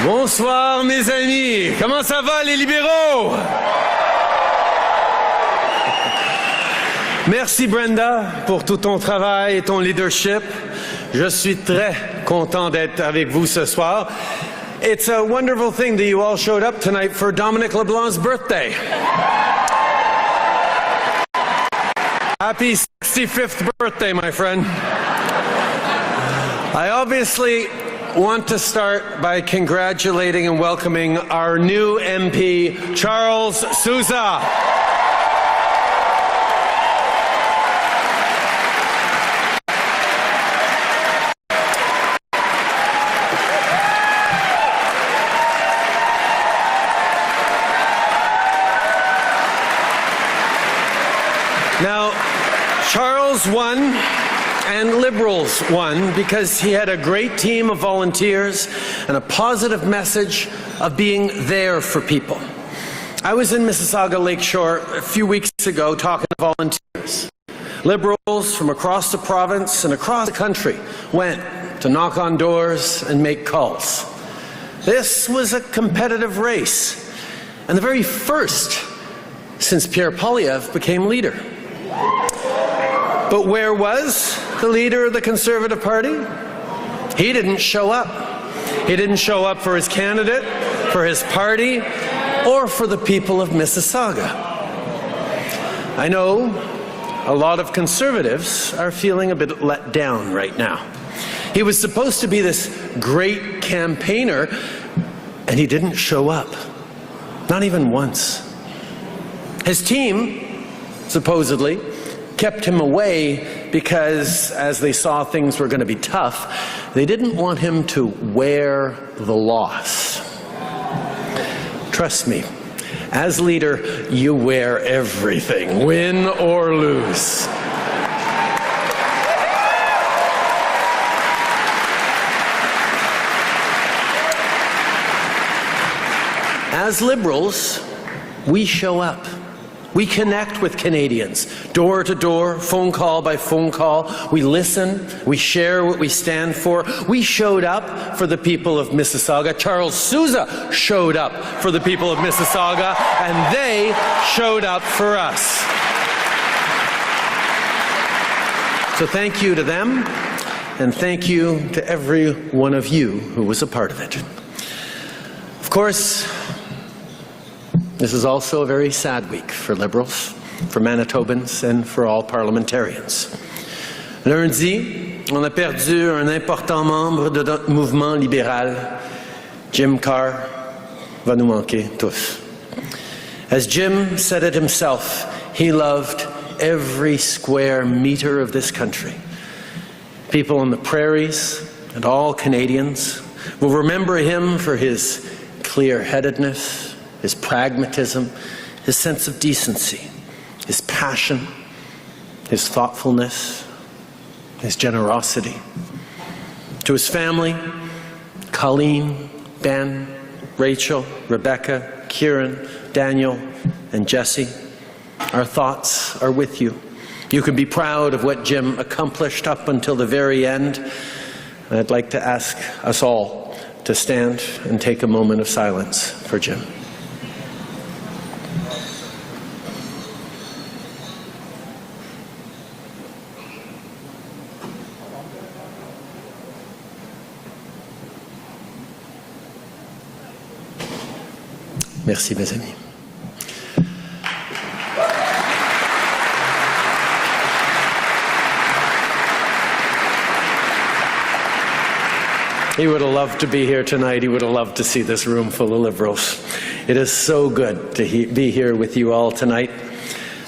Bonsoir mes amis, comment ça va les libéraux? Merci Brenda pour tout ton travail et ton leadership. Je suis très content d'être avec vous ce soir. It's a wonderful thing that you all showed up tonight for Dominic LeBlanc's birthday. Happy 65th birthday, my friend. I obviously want to start by congratulating and welcoming our new MP, Charles Sousa. Now, Charles won and Liberals won because he had a great team of volunteers and a positive message of being there for people. I was in Mississauga Lakeshore a few weeks ago talking to volunteers. Liberals from across the province and across the country went to knock on doors and make calls. This was a competitive race, and the very first since Pierre Poilievre became leader. But where was the leader of the Conservative Party? He didn't show up. He didn't show up for his candidate, for his party, or for the people of Mississauga. I know a lot of Conservatives are feeling a bit let down right now. He was supposed to be this great campaigner, and he didn't show up. Not even once. His team, supposedly, kept him away because, as they saw things were going to be tough, they didn't want him to wear the loss. Trust me, as leader, you wear everything, win or lose. As Liberals, we show up. We connect with Canadians, door to door, phone call by phone call. We listen, we share what we stand for. We showed up for the people of Mississauga. Charles Sousa showed up for the people of Mississauga, and they showed up for us. So thank you to them, and thank you to every one of you who was a part of it. Of course, this is also a very sad week for Liberals, for Manitobans, and for all parliamentarians. Lundi, on a perdu un important membre de notre mouvement libéral. Jim Carr va nous manquer tous. As Jim said it himself, he loved every square meter of this country. People on the prairies and all Canadians will remember him for his clear-headedness, his pragmatism, his sense of decency, his passion, his thoughtfulness, his generosity. To his family, Colleen, Ben, Rachel, Rebecca, Kieran, Daniel, and Jesse, our thoughts are with you. You can be proud of what Jim accomplished up until the very end. And I'd like to ask us all to stand and take a moment of silence for Jim. Merci, mes amis. He would have loved to be here tonight. He would have loved to see this room full of Liberals. It is so good to be here with you all tonight.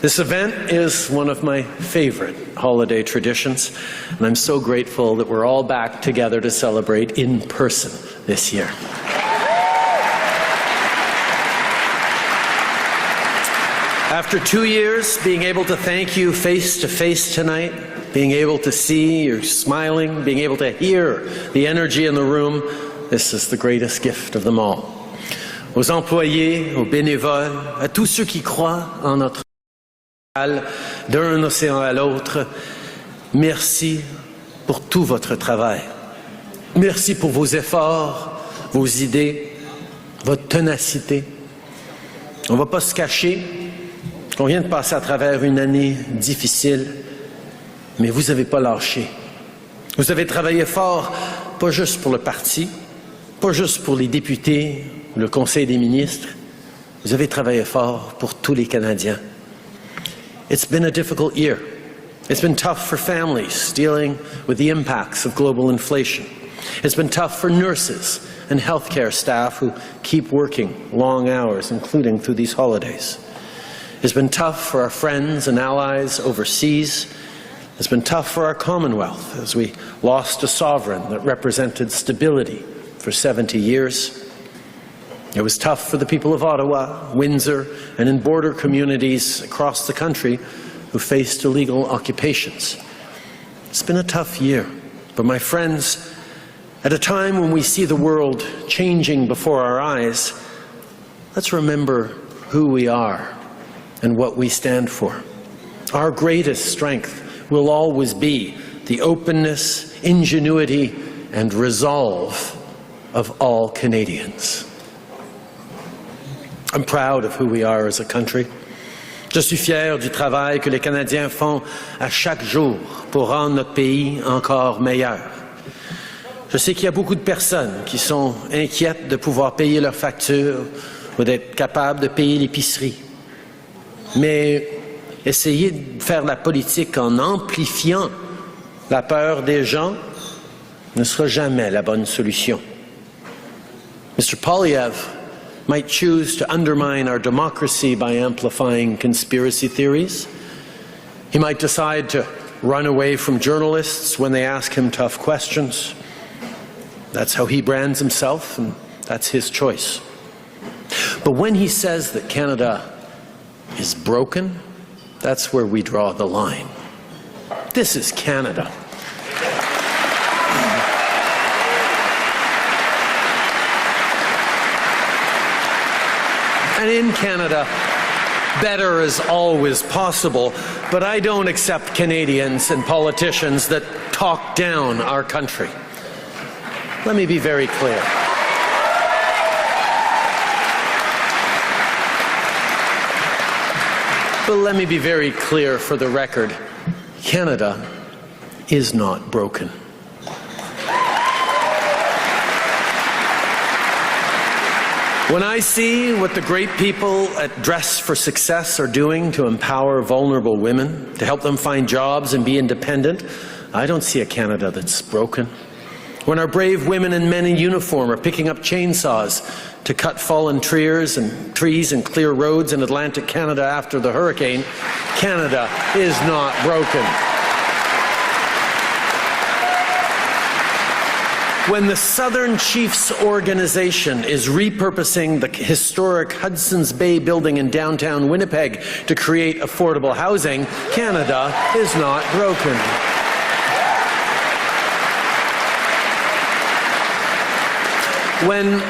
This event is one of my favorite holiday traditions, and I'm so grateful that we're all back together to celebrate in person this year. After 2 years, being able to thank you face to face tonight, being able to see you smiling, being able to hear the energy in the room, this is the greatest gift of them all. Aux employés, aux bénévoles, à tous ceux qui croient en notre d'un océan à l'autre, merci pour tout votre travail. Merci pour vos efforts vos idées, votre ténacité. On ne va pas se cacher qu'on vient de passer à travers une année difficile, mais vous n'avez pas lâché. Vous avez travaillé fort, pas juste pour le parti, pas juste pour les députés ou le Conseil des ministres. Vous avez travaillé fort pour tous les Canadiens. It's been a difficult year. It's been tough for families dealing with the impacts of global inflation. It's been tough for nurses and healthcare staff who keep working long hours, including through these holidays. It's been tough for our friends and allies overseas. It's been tough for our Commonwealth as we lost a sovereign that represented stability for 70 years. It was tough for the people of Ottawa, Windsor, and in border communities across the country who faced illegal occupations. It's been a tough year, but my friends, at a time when we see the world changing before our eyes, let's remember who we are and what we stand for. Our greatest strength will always be the openness, ingenuity, and resolve of all Canadians. I'm proud of who we are as a country. Je suis fier du travail que les Canadiens font à chaque jour pour rendre notre pays encore meilleur. Je sais qu'il y a beaucoup de personnes qui sont inquiètes de pouvoir payer leurs factures ou d'être capables de payer l'épicerie. Mais essayer de faire la politique en amplifiant la peur des gens ne sera jamais la bonne solution. Mr. Poilievre might choose to undermine our democracy by amplifying conspiracy theories. He might decide to run away from journalists when they ask him tough questions. That's how he brands himself, and that's his choice. But when he says that Canada is broken, that's where we draw the line. This is Canada. And in Canada, better is always possible, but I don't accept Canadians and politicians that talk down our country. Let me be very clear. But let me be very clear for the record. Canada is not broken. When I see what the great people at Dress for Success are doing to empower vulnerable women, to help them find jobs and be independent, I don't see a Canada that's broken. When our brave women and men in uniform are picking up chainsaws to cut fallen trees and clear roads in Atlantic Canada after the hurricane, Canada is not broken. When the Southern Chiefs Organization is repurposing the historic Hudson's Bay building in downtown Winnipeg to create affordable housing, Canada is not broken. When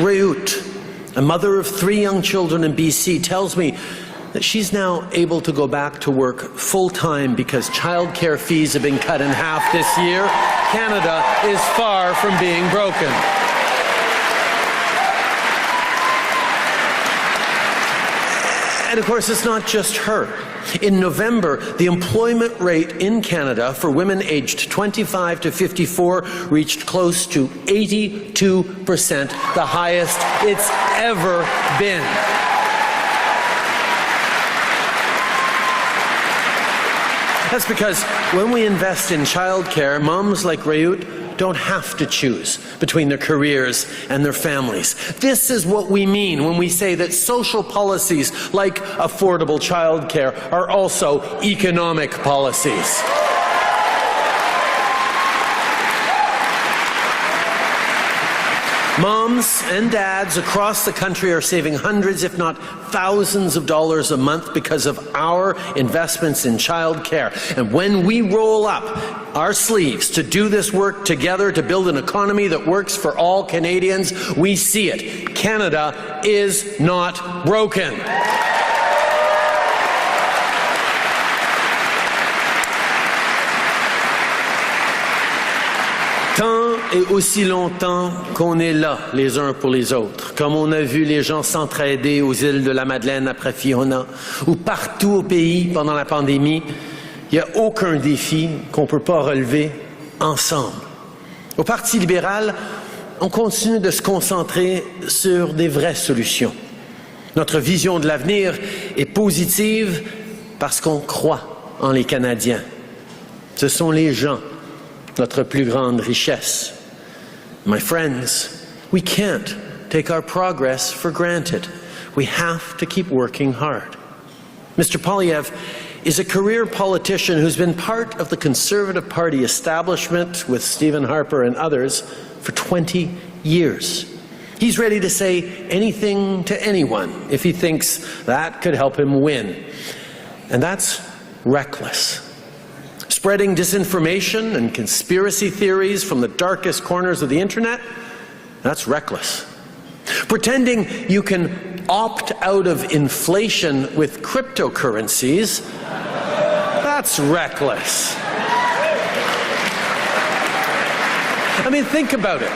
Reut, a mother of 3 young children in BC, tells me that she's now able to go back to work full-time because childcare fees have been cut in half this year, Canada is far from being broken. And of course, it's not just her. In November, the employment rate in Canada for women aged 25 to 54 reached close to 82%, the highest it's ever been. That's because when we invest in childcare, moms like Reut don't have to choose between their careers and their families. This is what we mean when we say that social policies like affordable childcare are also economic policies. Moms and dads across the country are saving hundreds, if not thousands of dollars a month because of our investments in childcare. And when we roll up our sleeves to do this work together to build an economy that works for all Canadians, we see it. Canada is not broken. Tant et aussi longtemps qu'on est là les uns pour les autres, comme on a vu les gens s'entraider aux îles de la Madeleine après Fiona, ou partout au pays pendant la pandémie, il n'y a aucun défi qu'on ne peut pas relever ensemble. Au Parti libéral, on continue de se concentrer sur des vraies solutions. Notre vision de l'avenir est positive parce qu'on croit en les Canadiens. Ce sont les gens, notre plus grande richesse. My friends, we can't take our progress for granted. We have to keep working hard. Mr. Poilievre is a career politician who's been part of the Conservative Party establishment with Stephen Harper and others for 20 years. He's ready to say anything to anyone if he thinks that could help him win. And that's reckless. Spreading disinformation and conspiracy theories from the darkest corners of the internet, that's reckless. Pretending you can opt out of inflation with cryptocurrencies, that's reckless. I mean, think about it.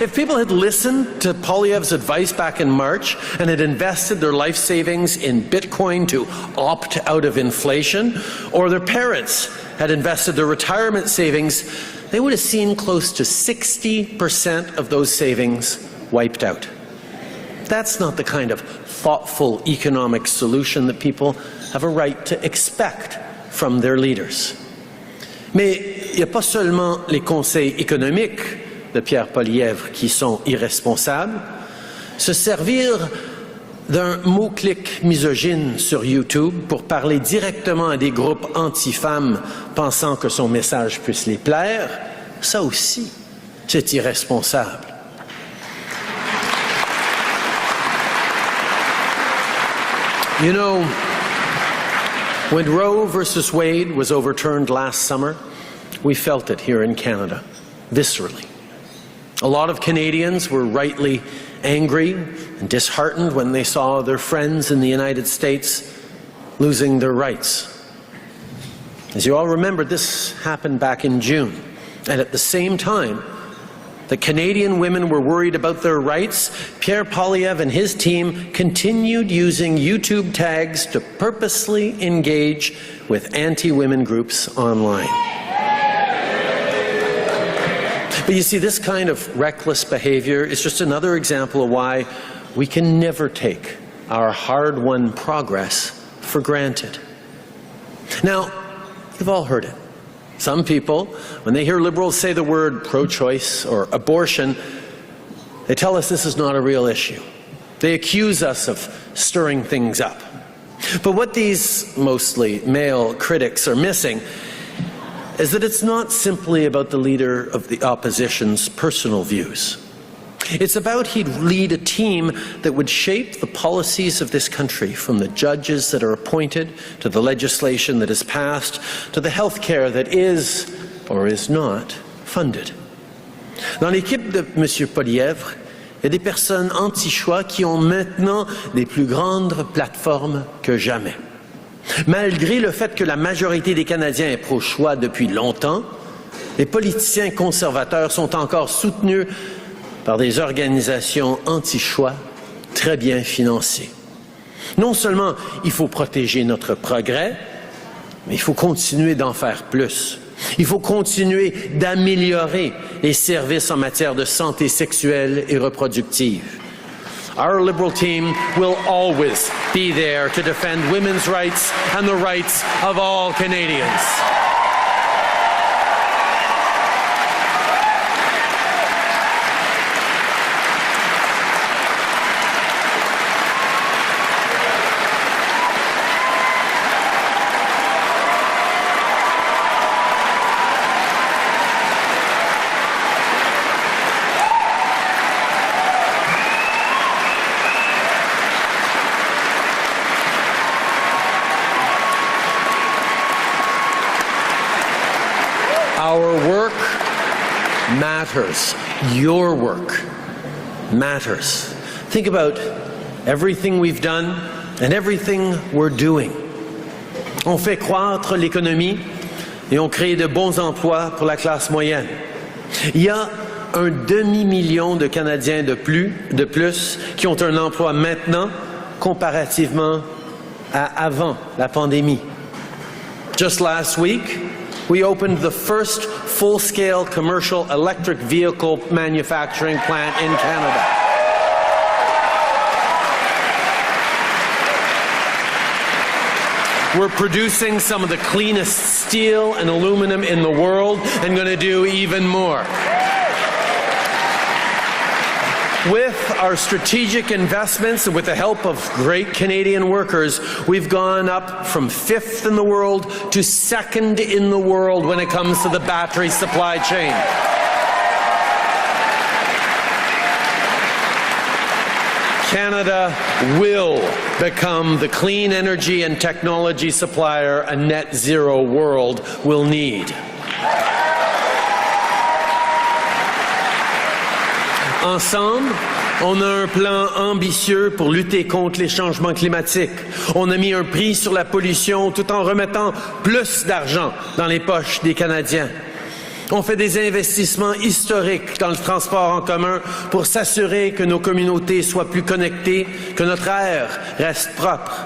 If people had listened to Poilievre's advice back in March and had invested their life savings in Bitcoin to opt out of inflation, or their parents had invested their retirement savings, they would have seen close to 60% of those savings wiped out. That's not the kind of thoughtful economic solution that people have a right to expect from their leaders. Mais il n'y a pas seulement les conseils économiques de Pierre Poilievre qui sont irresponsables. Se servir d'un mot-clic misogyne sur YouTube pour parler directement à des groupes anti-femmes pensant que son message puisse les plaire, ça aussi, c'est irresponsable. You know, when Roe versus Wade was overturned last summer, we felt it here in Canada, viscerally. A lot of Canadians were rightly angry and disheartened when they saw their friends in the United States losing their rights. As you all remember, this happened back in June, and at the same time that Canadian women were worried about their rights, Pierre Poilievre and his team continued using YouTube tags to purposely engage with anti-women groups online. But you see, this kind of reckless behavior is just another example of why we can never take our hard-won progress for granted. Now, you've all heard it. Some people, when they hear Liberals say the word pro-choice or abortion, they tell us this is not a real issue. They accuse us of stirring things up. But what these mostly male critics are missing is that it's not simply about the leader of the opposition's personal views. It's about he'd lead a team that would shape the policies of this country, from the judges that are appointed, to the legislation that is passed, to the health care that is, or is not, funded. Dans l'équipe de M. Poilievre, il y a des personnes anti-choix qui ont maintenant des plus grandes plateformes que jamais. Malgré le fait que la majorité des Canadiens est pro-choix depuis longtemps, les politiciens conservateurs sont encore soutenus par des organisations anti-choix très bien financées. Non seulement il faut protéger notre progrès, mais il faut continuer d'en faire plus. Il faut continuer d'améliorer les services en matière de santé sexuelle et reproductive. Our Liberal team will always be there to defend women's rights and the rights of all Canadians. Our work matters. Your work matters. Think about everything we've done and everything we're doing. On fait croître l'économie et on crée de bons emplois pour la classe moyenne. Il y a un demi-million de Canadiens de plus qui ont un emploi maintenant comparativement à avant la pandémie. Just last week, we opened the first full-scale commercial electric vehicle manufacturing plant in Canada. We're producing some of the cleanest steel and aluminum in the world and going to do even more. With our strategic investments and with the help of great Canadian workers, we've gone up from 5th in the world to 2nd in the world when it comes to the battery supply chain. Canada will become the clean energy and technology supplier a net zero world will need. Ensemble, on a un plan ambitieux pour lutter contre les changements climatiques. On a mis un prix sur la pollution tout en remettant plus d'argent dans les poches des Canadiens. On fait des investissements historiques dans le transport en commun pour s'assurer que nos communautés soient plus connectées, que notre air reste propre.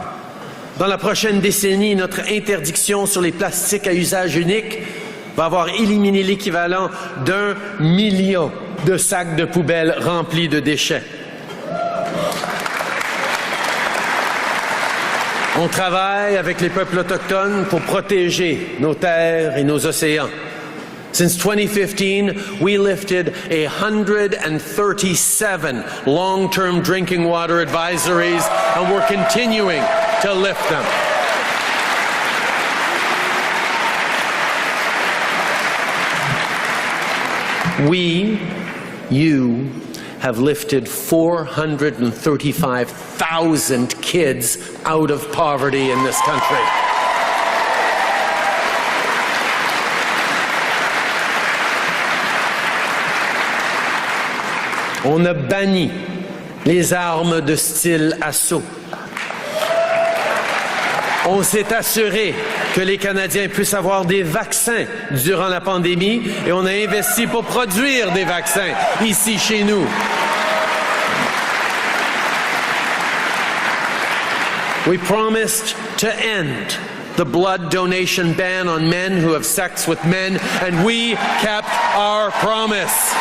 Dans la prochaine décennie, notre interdiction sur les plastiques à usage unique va avoir éliminé l'équivalent d'1 million de sacs de poubelles remplis de déchets. On travaille avec les peuples autochtones pour protéger nos terres et nos océans. Since 2015, we lifted 137 long-term drinking water advisories, and we're continuing to lift them. You have lifted 435,000 kids out of poverty in this country. On a banni les armes de style assaut. On s'est assuré que les Canadiens puissent avoir des vaccins durant la pandémie et on a investi pour produire des vaccins ici chez nous. We promised to end the blood donation ban on men who have sex with men, and we kept our promise.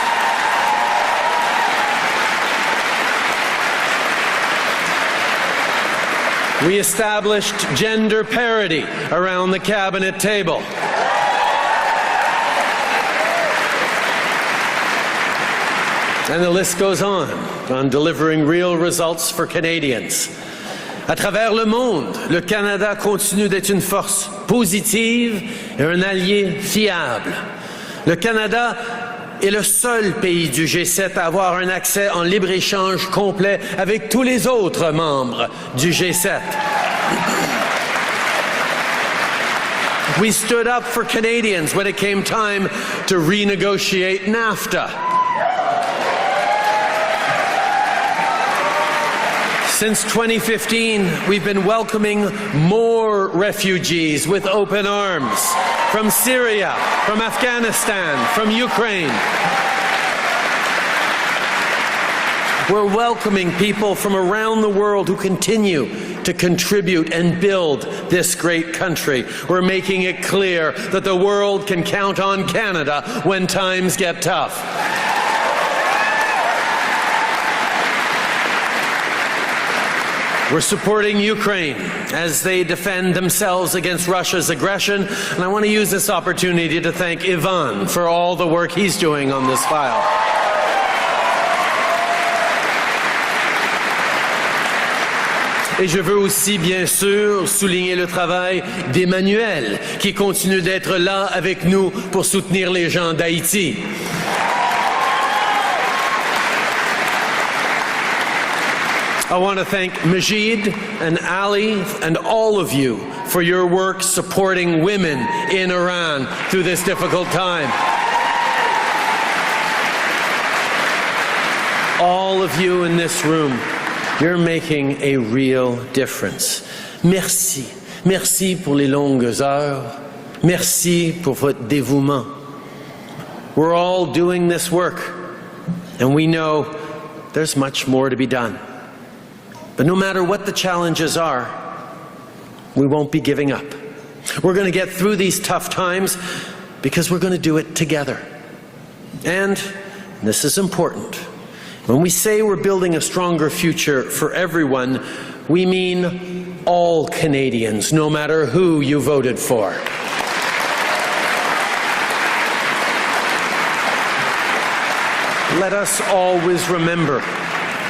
We established gender parity around the cabinet table. And the list goes on delivering real results for Canadians. À travers le monde, le Canada continue d'être une force positive et un allié fiable. Le Canada est le seul pays du G7 à avoir un accès en libre-échange complet avec tous les autres membres du G7. We stood up for Canadians when it came time to renegotiate NAFTA. Since 2015, we've been welcoming more refugees with open arms from Syria, from Afghanistan, from Ukraine. We're welcoming people from around the world who continue to contribute and build this great country. We're making it clear that the world can count on Canada when times get tough. We're supporting Ukraine as they defend themselves against Russia's aggression, and I want to use this opportunity to thank Ivan for all the work he's doing on this file. Et je veux aussi, bien sûr, souligner le travail d'Emmanuel, qui continue d'être là avec nous pour soutenir les gens d'Haïti. I want to thank Majid and Ali and all of you for your work supporting women in Iran through this difficult time. All of you in this room, you're making a real difference. Merci. Merci pour les longues heures. Merci pour votre dévouement. We're all doing this work, and we know there's much more to be done. But no matter what the challenges are, we won't be giving up. We're going to get through these tough times because we're going to do it together. And this is important. When we say we're building a stronger future for everyone, we mean all Canadians, no matter who you voted for. Let us always remember,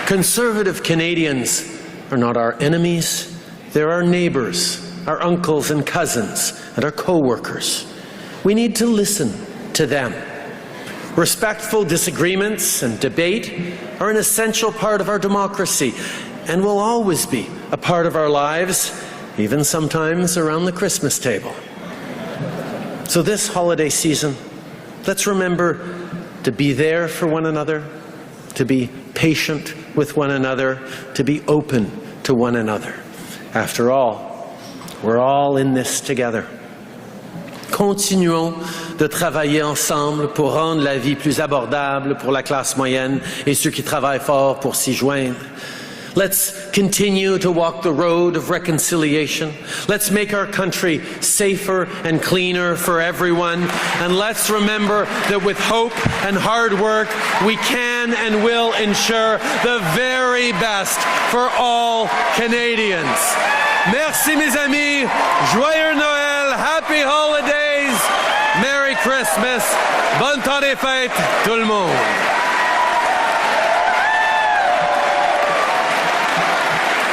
conservative Canadians are not our enemies, they're our neighbors, our uncles and cousins, and our co-workers. We need to listen to them. Respectful disagreements and debate are an essential part of our democracy and will always be a part of our lives, even sometimes around the Christmas table. So this holiday season, let's remember to be there for one another, to be patient with one another, to be open to one another. After all, we're all in this together. Continuons de travailler ensemble pour rendre la vie plus abordable pour la classe moyenne et ceux qui travaillent fort pour s'y joindre. Let's continue to walk the road of reconciliation. Let's make our country safer and cleaner for everyone. And let's remember that with hope and hard work, we can and will ensure the very best for all Canadians. Merci mes amis. Joyeux Noël. Happy holidays. Merry Christmas. Bonne temps des fêtes, tout le monde.